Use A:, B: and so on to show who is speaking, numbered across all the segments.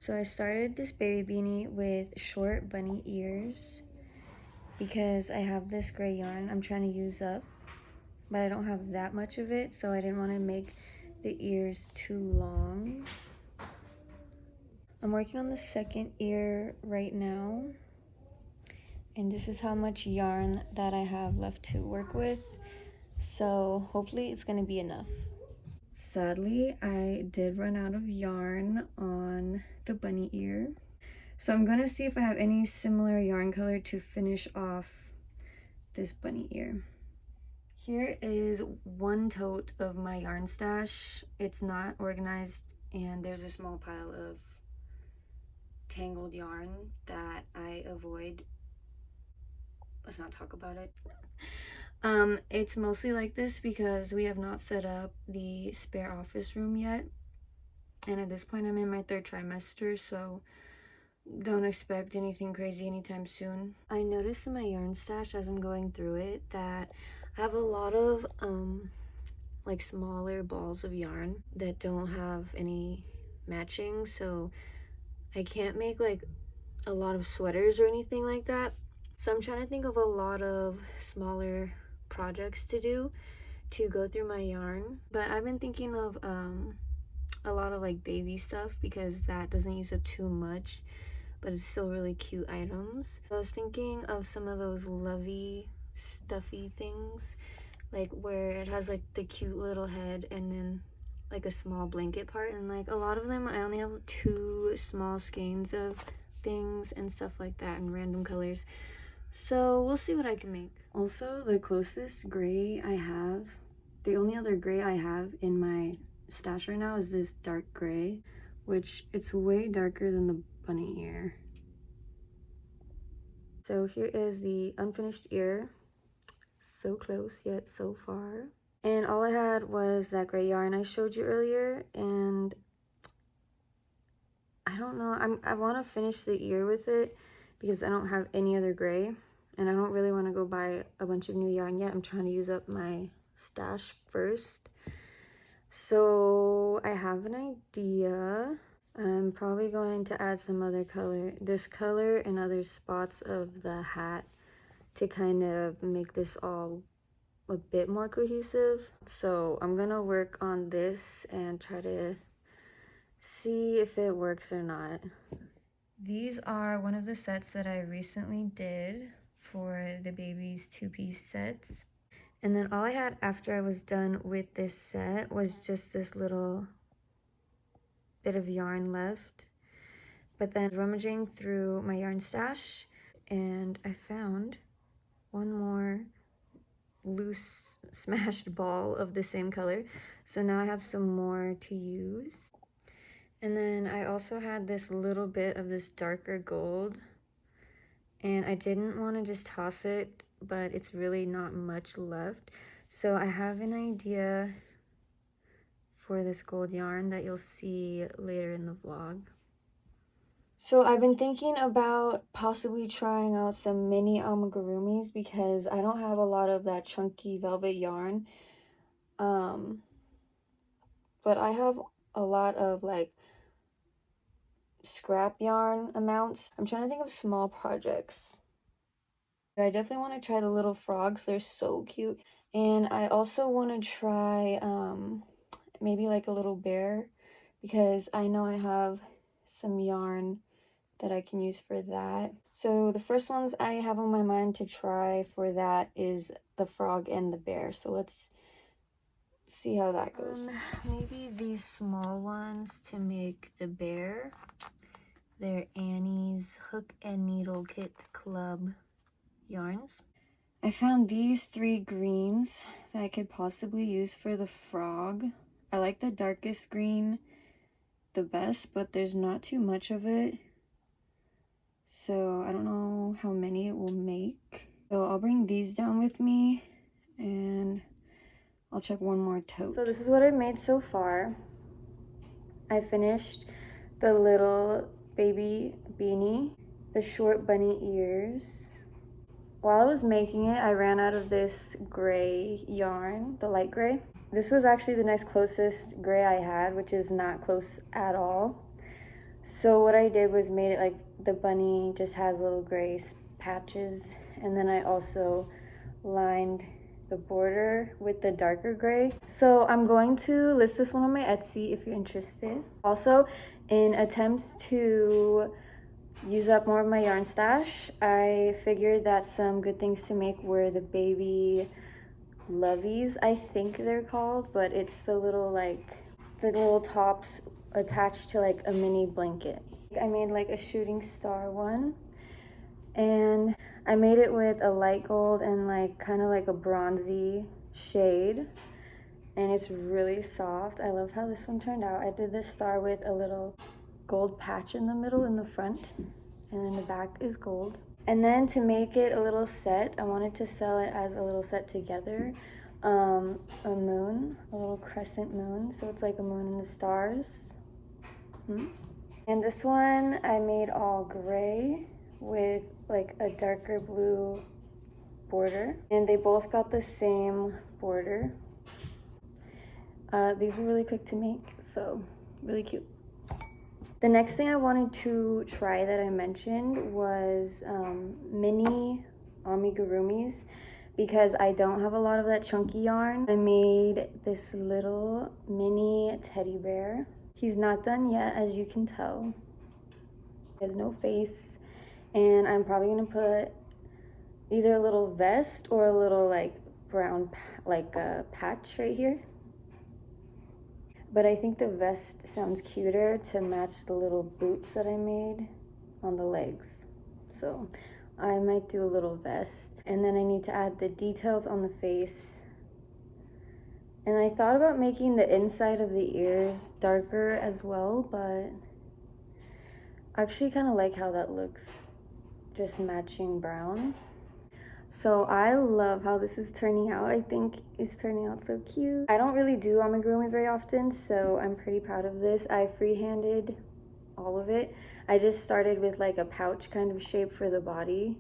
A: So I started this baby beanie with short bunny ears because I have this gray yarn I'm trying to use up, but I don't have that much of it, so I didn't want to make the ears too long. I'm working on the second ear right now, and this is how much yarn that I have left to work with, so hopefully it's going to be enough. Sadly, I did run out of yarn on the bunny ear. So I'm gonna see if I have any similar yarn color to finish off this bunny ear. Here is one tote of my yarn stash. It's not organized and there's a small pile of tangled yarn that I avoid. Let's not talk about it. It's mostly like this because we have not set up the spare office room yet. And at this point I'm in my 3rd trimester, so don't expect anything crazy anytime soon. I noticed in my yarn stash as I'm going through it that I have a lot of like smaller balls of yarn that don't have any matching, so I can't make like a lot of sweaters or anything like that. So I'm trying to think of a lot of smaller projects to do to go through my yarn, but I've been thinking of a lot of like baby stuff because that doesn't use up too much, but it's still really cute items. I was thinking of some of those lovey, stuffy things, like where it has like the cute little head and then like a small blanket part, and like a lot of them I only have 2 small skeins of things and stuff like that in random colors. So we'll see what I can make. Also, the closest gray I have, the only other gray I have in my stash right now is this dark gray, which it's way darker than the bunny ear. So here is the unfinished ear. So close yet so far. And all I had was that gray yarn I showed you earlier, and I don't know, I want to finish the ear with it because I don't have any other gray, and I don't really want to go buy a bunch of new yarn yet. I'm trying to use up my stash first. So I have an idea. I'm probably going to add some other color, this color and other spots of the hat, to kind of make this all a bit more cohesive. So I'm gonna work on this and try to see if it works or not. These are one of the sets that I recently did for the baby's 2-piece sets. And then all I had after I was done with this set was just this little bit of yarn left. But then rummaging through my yarn stash, and I found one more loose smashed ball of the same color. So now I have some more to use. And then I also had this little bit of this darker gold, and I didn't want to just toss it, but it's really not much left. So I have an idea for this gold yarn that you'll see later in the vlog. So I've been thinking about possibly trying out some mini amigurumis because I don't have a lot of that chunky velvet yarn. But I have a lot of like scrap yarn amounts. I'm trying to think of small projects. I definitely want to try the little frogs. They're so cute. And I also want to try maybe like a little bear because I know I have some yarn that I can use for that. So the first ones I have on my mind to try for that is the frog and the bear. So let's see how that goes. Maybe these small ones to make the bear. They're Annie's Hook and Needle Kit Club yarns. I found these 3 greens that I could possibly use for the frog. I like the darkest green the best, but there's not too much of it. So I don't know how many it will make. So I'll bring these down with me and I'll check one more tote. So this is what I've made so far. I finished the little baby beanie, the short bunny ears. While I was making it, I ran out of this gray yarn, the light gray. This was actually the next closest gray I had, which is not close at all. So what I did was made it like the bunny just has little gray patches, and then I also lined the border with the darker gray. So I'm going to list this one on my Etsy if you're interested. Also, in attempts to use up more of my yarn stash, I figured that some good things to make were the baby lovies, I think they're called, but it's the little tops attached to like a mini blanket. I made like a shooting star one, and I made it with a light gold and like kind of like a bronzy shade, and it's really soft. I love how this one turned out. I did this star with a little gold patch in the middle in the front, and then the back is gold. And then to make it a little set, I wanted to sell it as a little set together. A moon, a little crescent moon, so it's like a moon in the stars. And this one I made all gray with like a darker blue border, and they both got the same border. These were really quick to make, so really cute. The next thing I wanted to try that I mentioned was mini amigurumis, because I don't have a lot of that chunky yarn. I made this little mini teddy bear. He's not done yet, as you can tell. He has no face, and I'm probably gonna put either a little vest or a little like brown patch right here. But I think the vest sounds cuter to match the little boots that I made on the legs. So I might do a little vest. And then I need to add the details on the face. And I thought about making the inside of the ears darker as well, but I actually kind of like how that looks, just matching brown. So I love how this is turning out. I think it's turning out so cute. I don't really do amigurumi very often, so I'm pretty proud of this. I freehanded all of it. I just started with like a pouch kind of shape for the body,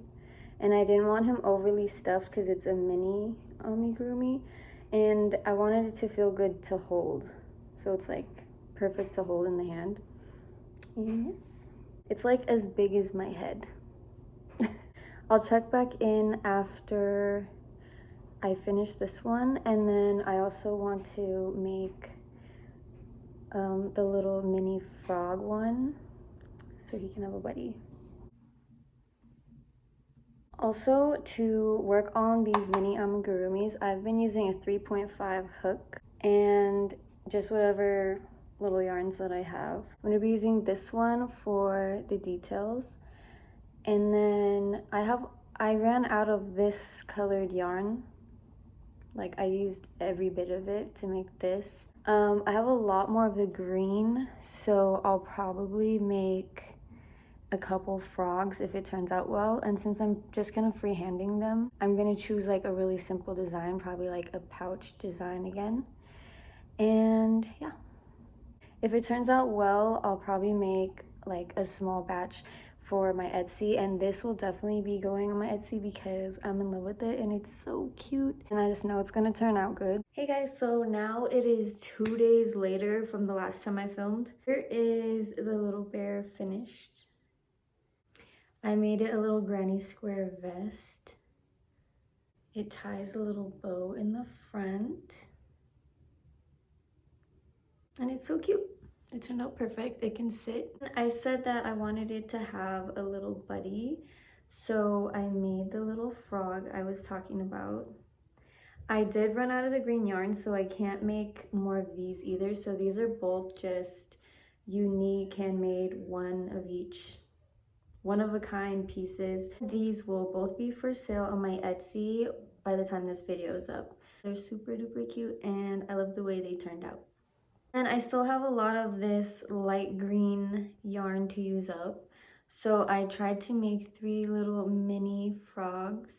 A: and I didn't want him overly stuffed because it's a mini amigurumi, and I wanted it to feel good to hold. So it's like perfect to hold in the hand. Yes. It's like as big as my head. I'll check back in after I finish this one, and then I also want to make the little mini frog one so he can have a buddy. Also, to work on these mini amigurumis, I've been using a 3.5 hook and just whatever little yarns that I have. I'm going to be using this one for the details. And then I ran out of this colored yarn. Like I used every bit of it to make this. I have a lot more of the green, so I'll probably make a couple frogs if it turns out well. And since I'm just gonna freehanding them, I'm gonna choose like a really simple design, probably like a pouch design again. And yeah, if it turns out well, I'll probably make like a small batch for my Etsy, and this will definitely be going on my Etsy because I'm in love with it and it's so cute, and I just know it's gonna turn out good. Hey guys, so now it is 2 days later from the last time I filmed. Here is the little bear finished. I made it a little granny square vest. It ties a little bow in the front, and it's so cute. It turned out perfect. It can sit. I said that I wanted it to have a little buddy, so I made the little frog I was talking about. I did run out of the green yarn, so I can't make more of these either. So these are both just unique, handmade, one of each, one of a kind pieces. These will both be for sale on my Etsy by the time this video is up. They're super duper cute, and I love the way they turned out. And I still have a lot of this light green yarn to use up. So I tried to make 3 little mini frogs.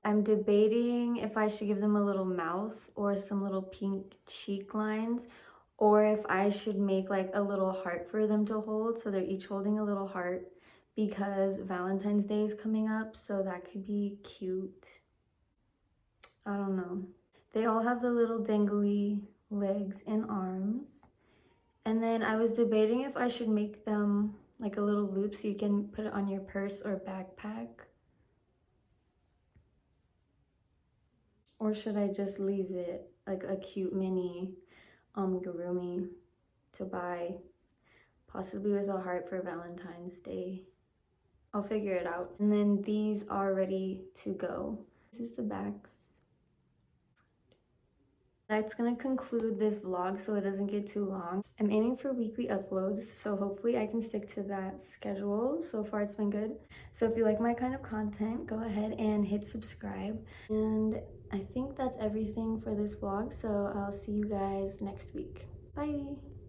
A: I'm debating if I should give them a little mouth or some little pink cheek lines, or if I should make like a little heart for them to hold. So they're each holding a little heart because Valentine's Day is coming up. So that could be cute. I don't know. They all have the little dangly legs and arms, And then I was debating if I should make them like a little loop so you can put it on your purse or backpack. Or should I just leave it like a cute mini amigurumi to buy, possibly with a heart for Valentine's Day? I'll figure it out. And then these are ready to go. This is the backs. That's gonna conclude this vlog so it doesn't get too long. I'm aiming for weekly uploads, so hopefully I can stick to that schedule. So far it's been good. So if you like my kind of content, go ahead and hit subscribe. And I think that's everything for this vlog, so I'll see you guys next week. Bye!